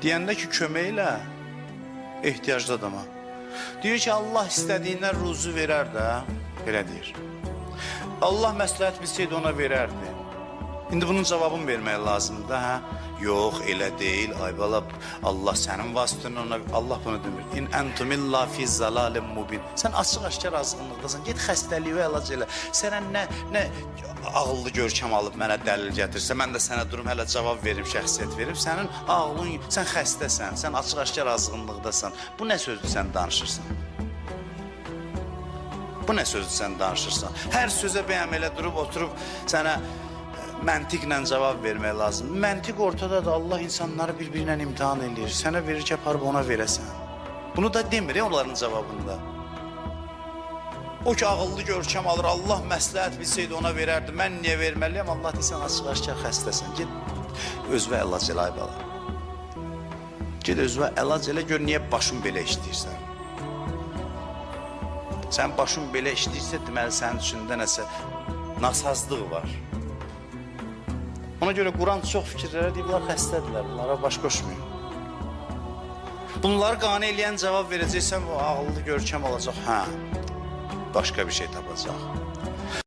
Deyəndə ki, kömək elə ehtiyaclı adama. Deyir ki, Allah istədiyindən ruzu verər də, belə deyir. Allah məsləhət bilsəydi ona verərdi. İndi bunun cavabını vermək lazımdır da, hə? Yox, elə deyil, ay bala, Allah sənin vasitənin ona, Allah bunu demir. İn entumilla fi zalalim mubin. Sən açıq-aşkar azğınlıqdasan, get xəstəliyi əlac elə. Sənə nə ağıllı görkəm alıb mənə dəlil gətirsə, mən də sənə durum hələ cavab verim, şəxsiyyət verim. Sənin ağlın, sən xəstəsən, sən açıq-aşkar azğınlıqdasan. Bu nə sözdür sən danışırsan? Bu nə sözdür sən danışırsan? Hər sözə bəyəm elə durub, oturub sənə məntiqlə cavab vermək lazım. Məntiq ortadadır, Allah insanları bir-birinə imtihan edir. Sənə verir ki, aparıb ona verəsən. Bunu da demir onların cavabında. O ki, ağıllı görkəm alır, Allah məsləhət bilsəydi ona verərdi. Mən niyə verməliyəm? Allah deyirsən, açıq-aşkar xəstəsən. Get özvə əlac elə, ay bala. Get özvə əlac elə, gör niyə başın belə işləyirsən. Sən başın belə işləyirsə, deməli sənin içində nəsə nasazlıq var. Ona görə Quran çox fikirlərə deyib, bunlar xəstədirlər, bunlara baş qoşmayın. Bunları qane eləyən cavab verəcəksən, o ağıllı görkəm olacaq, hə, başqa bir şey tapacaq.